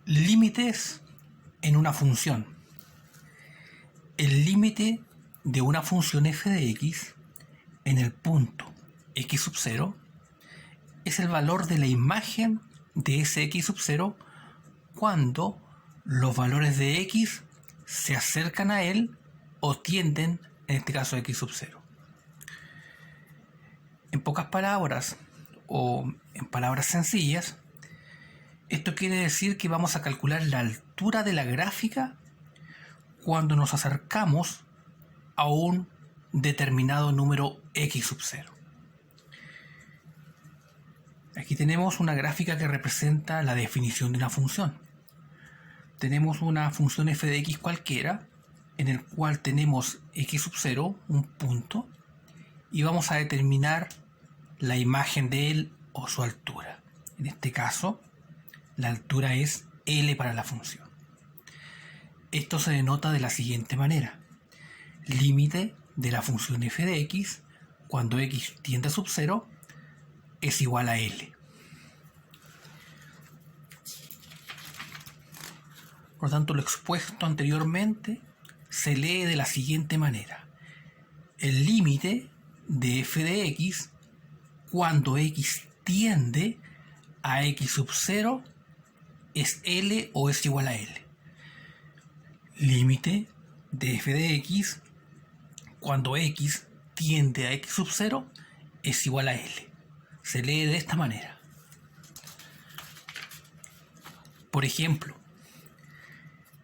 Límites en una función. El límite de una función f de x en el punto x sub 0 es el valor de la imagen de ese x sub 0 cuando los valores de x se acercan a él o tienden, en este caso, a x sub 0. En pocas palabras, o en palabras sencillas, esto quiere decir que vamos a calcular la altura de la gráfica cuando nos acercamos a un determinado número x sub 0. Aquí tenemos una gráfica que representa la definición de una función. Tenemos una función f de x cualquiera, en el cual tenemos x sub 0, un punto, y vamos a determinar la imagen de él o su altura. En este caso, la altura es L para la función. Esto se denota de la siguiente manera. Límite de la función f de x cuando x tiende a sub 0 es igual a L. Por lo tanto, lo expuesto anteriormente se lee de la siguiente manera. El límite de f de x cuando x tiende a x sub 0 es L o es igual a L. Límite de f de x cuando x tiende a x sub 0 es igual a L. Se lee de esta manera. Por ejemplo,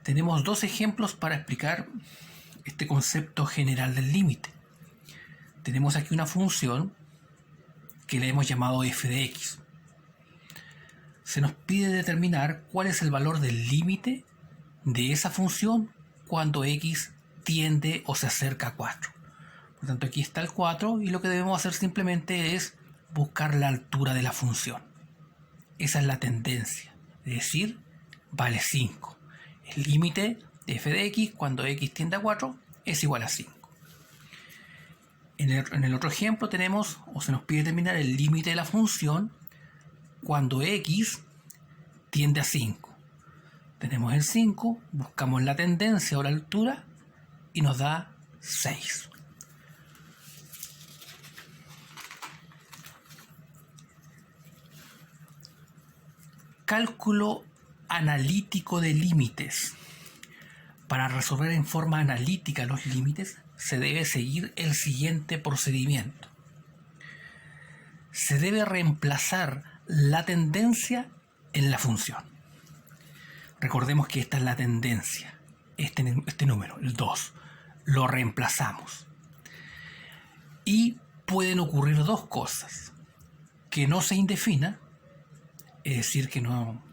tenemos dos ejemplos para explicar este concepto general del límite. Tenemos aquí una función que le hemos llamado f de x. Se nos pide determinar cuál es el valor del límite de esa función cuando x tiende o se acerca a 4. Por tanto, aquí está el 4 y lo que debemos hacer simplemente es buscar la altura de la función. Esa es la tendencia, es decir, vale 5. El límite de f de x cuando x tiende a 4 es igual a 5. En el otro ejemplo tenemos, o se nos pide determinar el límite de la función cuando x tiende a 5. Tenemos el 5, buscamos la tendencia o la altura y nos da 6. Cálculo analítico de límites. Para resolver en forma analítica los límites se debe seguir el siguiente procedimiento. Se debe reemplazar la tendencia en la función. Recordemos que esta es la tendencia, este número, el 2. Lo reemplazamos. Y pueden ocurrir dos cosas. Que no se indefina, es decir, que no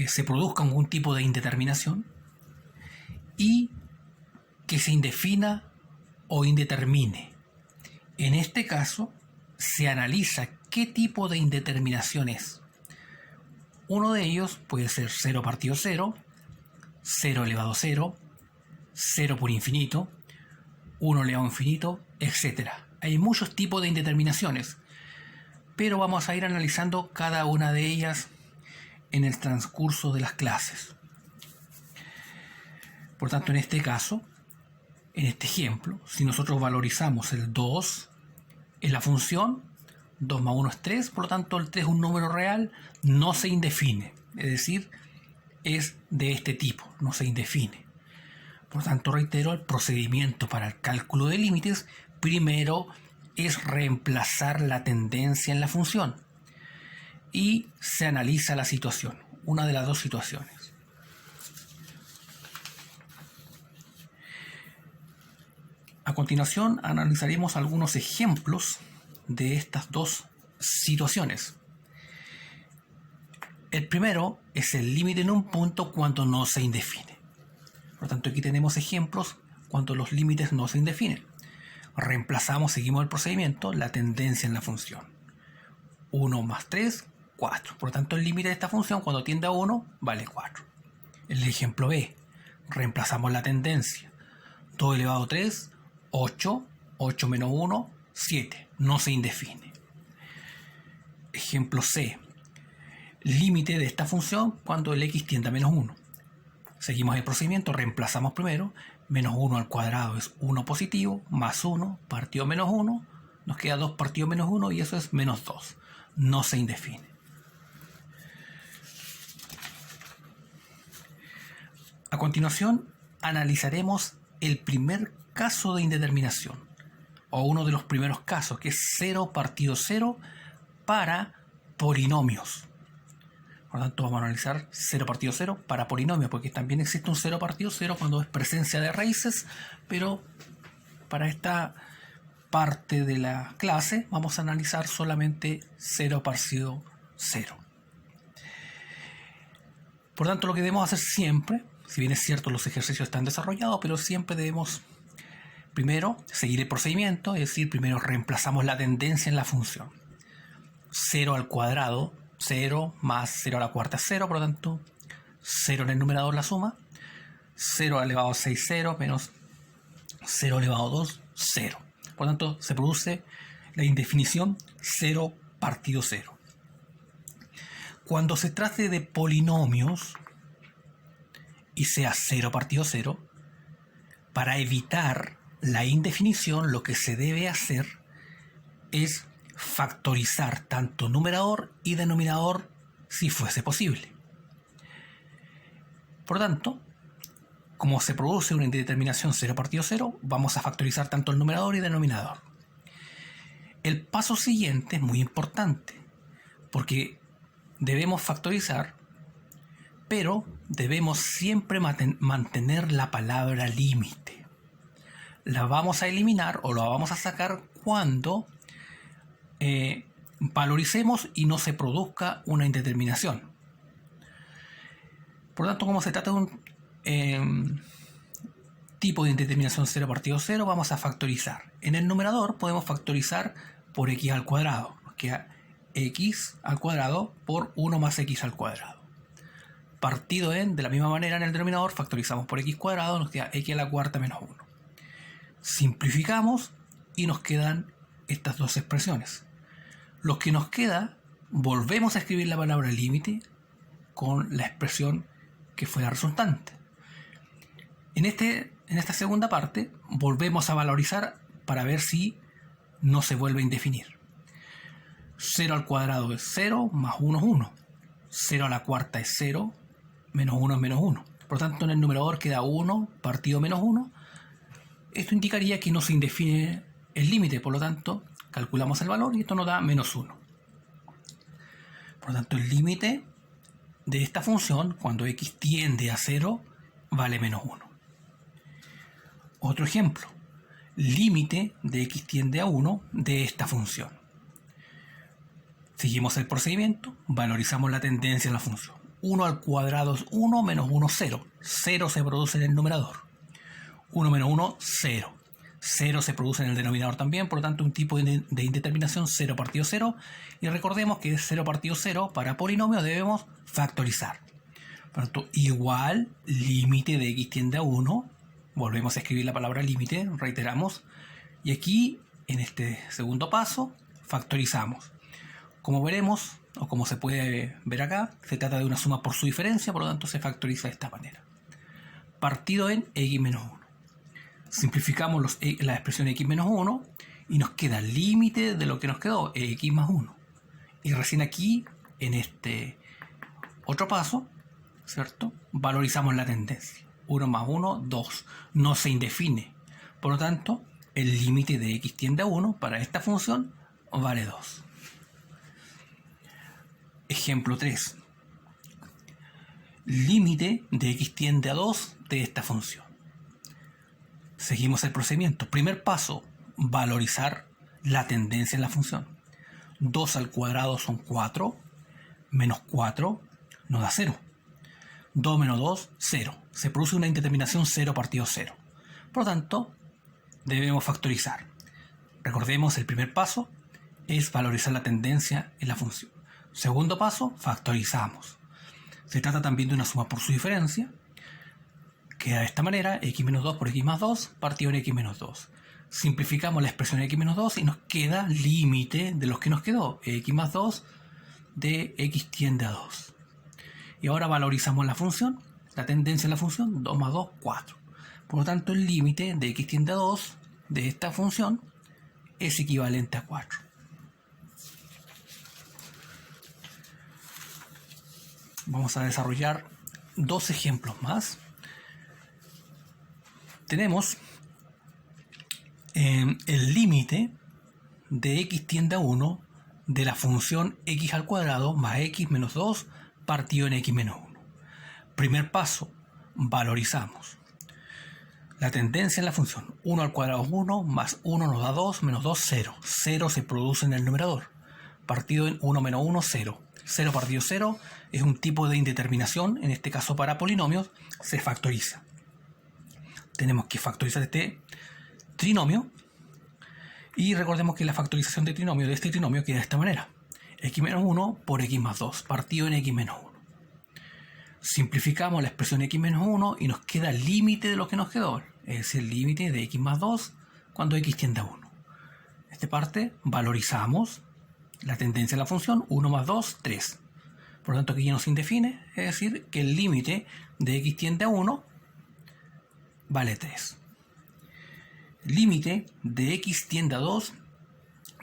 se produzca algún tipo de indeterminación, y que se indefina o indetermine. En este caso, se analiza qué tipo de indeterminación es. Uno de ellos puede ser 0 partido 0, 0 elevado a 0, 0 por infinito, 1 elevado a infinito, etc. Hay muchos tipos de indeterminaciones, pero vamos a ir analizando cada una de ellas en el transcurso de las clases. Por tanto, en este caso, en este ejemplo, si nosotros valorizamos el 2 en la función, 2 más 1 es 3, por lo tanto el 3 es un número real, no se indefine, es decir, es de este tipo, no se indefine. Por tanto, reitero, el procedimiento para el cálculo de límites primero es reemplazar la tendencia en la función y se analiza la situación, una de las dos situaciones. A continuación analizaremos algunos ejemplos de estas dos situaciones. El primero es el límite en un punto cuando no se indefine. Por lo tanto, aquí tenemos ejemplos cuando los límites no se indefinen. Reemplazamos, seguimos el procedimiento, la tendencia en la función. 1 más 3, 4. Por lo tanto, el límite de esta función cuando tiende a 1 vale 4. El ejemplo B, reemplazamos la tendencia. 2 elevado a 3, 8, 8 menos 1, 7. No se indefine. Ejemplo C. límite de esta función cuando el x tiende a menos 1. Seguimos el procedimiento, reemplazamos primero, menos 1 al cuadrado es 1 positivo, más 1 partido menos 1, nos queda 2 partido menos 1 y eso es menos 2. No se indefine. A continuación, analizaremos el primer caso de indeterminación, o uno de los primeros casos, que es 0 partido 0 para polinomios. Por lo tanto, vamos a analizar 0 partido 0 para polinomios, porque también existe un 0 partido 0 cuando es presencia de raíces, pero para esta parte de la clase vamos a analizar solamente 0 partido 0. Por tanto, lo que debemos hacer siempre, si bien es cierto los ejercicios están desarrollados, pero siempre debemos primero seguir el procedimiento, es decir, primero reemplazamos la tendencia en la función. 0 al cuadrado, 0 más 0 a la cuarta es 0, por lo tanto 0 en el numerador la suma, 0 elevado a 6, 0, menos 0 elevado a 2, 0. Por lo tanto se produce la indefinición 0 partido 0. Cuando se trate de polinomios y sea 0 partido 0, para evitar la indefinición lo que se debe hacer es factorizar tanto numerador y denominador si fuese posible. Por lo tanto, como se produce una indeterminación 0 partido 0, vamos a factorizar tanto el numerador y denominador. El paso siguiente es muy importante porque debemos factorizar, pero debemos siempre mantener la palabra límite. La vamos a eliminar o la vamos a sacar cuando valoricemos y no se produzca una indeterminación. Por lo tanto, como se trata de un tipo de indeterminación 0 partido 0, vamos a factorizar. En el numerador podemos factorizar por x al cuadrado. Nos queda x al cuadrado por 1 más x al cuadrado. Partido en, de la misma manera en el denominador, factorizamos por x cuadrado, nos queda x a la cuarta menos 1. Simplificamos y nos quedan estas dos expresiones. Lo que nos queda, volvemos a escribir la palabra límite con la expresión que fue la resultante. En esta segunda parte, volvemos a valorizar para ver si no se vuelve a indefinir. 0 al cuadrado es 0, más 1 es 1. 0 a la cuarta es 0, menos 1 es menos 1. Por lo tanto, en el numerador queda 1 partido menos 1. Esto indicaría que no se indefine el límite, por lo tanto, calculamos el valor y esto nos da menos 1. Por lo tanto, el límite de esta función, cuando x tiende a 0, vale menos 1. Otro ejemplo, límite de x tiende a 1 de esta función. Seguimos el procedimiento, valorizamos la tendencia en la función. 1 al cuadrado es 1, menos 1, 0. 0 se produce en el numerador. 1 menos 1, 0. 0 se produce en el denominador también, por lo tanto un tipo de indeterminación 0 partido 0. Y recordemos que 0 partido 0 para polinomios debemos factorizar. Por lo tanto, igual límite de x tiende a 1. Volvemos a escribir la palabra límite, reiteramos. Y aquí, en este segundo paso, factorizamos. Como veremos, o como se puede ver acá, se trata de una suma por su diferencia, por lo tanto se factoriza de esta manera. Partido en x menos 1. Simplificamos la expresión x menos 1 y nos queda el límite de lo que nos quedó, x más 1. Y recién aquí, en este otro paso, ¿cierto?, valorizamos la tendencia. 1 más 1, 2. No se indefine. Por lo tanto, el límite de x tiende a 1 para esta función vale 2. Ejemplo 3. Límite de x tiende a 2 de esta función. Seguimos el procedimiento. Primer paso, valorizar la tendencia en la función. 2 al cuadrado son 4, menos 4 nos da 0. 2 menos 2, 0. Se produce una indeterminación 0 partido 0. Por lo tanto, debemos factorizar. Recordemos, el primer paso es valorizar la tendencia en la función. Segundo paso, factorizamos. Se trata también de una suma por su diferencia. Queda de esta manera, x menos 2 por x más 2, partido en x menos 2. Simplificamos la expresión x menos 2 y nos queda límite de los que nos quedó, x más 2 de x tiende a 2. Y ahora valorizamos la función, la tendencia de la función, 2 más 2, 4. Por lo tanto, el límite de x tiende a 2 de esta función es equivalente a 4. Vamos a desarrollar dos ejemplos más. Tenemos el límite de x tiende a 1 de la función x al cuadrado más x menos 2 partido en x menos 1. Primer paso, valorizamos. La tendencia en la función 1 al cuadrado es 1, más 1 nos da 2, menos 2, 0. 0 se produce en el numerador. Partido en 1 menos 1, 0. 0 partido 0 es un tipo de indeterminación, en este caso para polinomios, se factoriza. Tenemos que factorizar este trinomio y recordemos que la factorización de trinomio de este trinomio queda de esta manera. X menos 1 por x más 2, partido en x menos 1. Simplificamos la expresión x menos 1 y nos queda el límite de lo que nos quedó, es el límite de x más 2 cuando x tiende a 1. Esta parte valorizamos la tendencia de la función 1 más 2, 3. Por lo tanto aquí ya no se indefine, es decir, que el límite de x tiende a 1 vale 3. Límite de x tiende a 2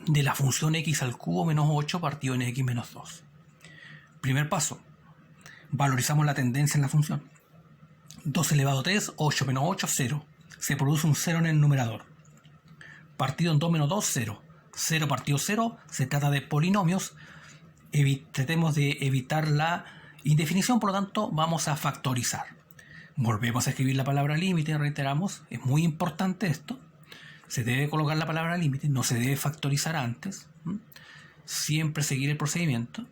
de la función x al cubo menos 8 partido en x menos 2. Primer paso, valorizamos la tendencia en la función. 2 elevado a 3, 8 menos 8, 0. Se produce un 0 en el numerador. Partido en 2 menos 2, 0. 0 partido 0, se trata de polinomios. Tratemos de evitar la indefinición, por lo tanto vamos a factorizar. Volvemos a escribir la palabra límite, reiteramos, es muy importante esto. Se debe colocar la palabra límite, no se debe factorizar antes. Siempre seguir el procedimiento.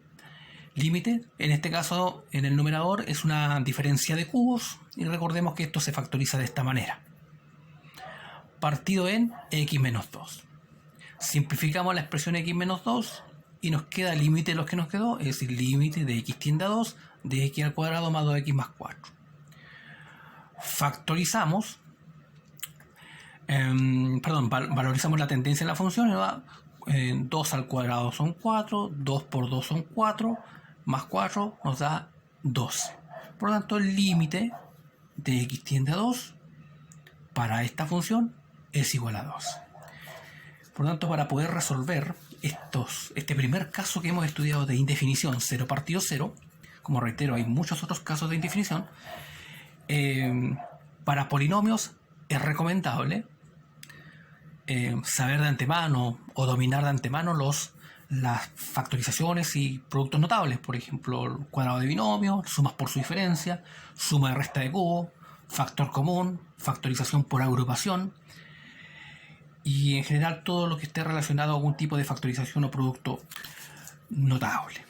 Límite, en este caso en el numerador, es una diferencia de cubos y recordemos que esto se factoriza de esta manera. Partido en x menos 2. Simplificamos la expresión x menos 2 y nos queda el límite de lo que nos quedó, es decir, límite de x tiende a 2 de x al cuadrado más 2x más 4. Factorizamos, valorizamos la tendencia de la función, 2 al cuadrado son 4, 2 por 2 son 4, más 4 nos da 2. Por lo tanto, el límite de x tiende a 2 para esta función es igual a 2. Por lo tanto, para poder resolver este primer caso que hemos estudiado de indefinición 0 partido 0, como reitero, hay muchos otros casos de indefinición, para polinomios es recomendable saber de antemano o dominar de antemano las factorizaciones y productos notables, por ejemplo, el cuadrado de binomio, sumas por su diferencia, suma y resta de cubo, factor común, factorización por agrupación y en general todo lo que esté relacionado a algún tipo de factorización o producto notable.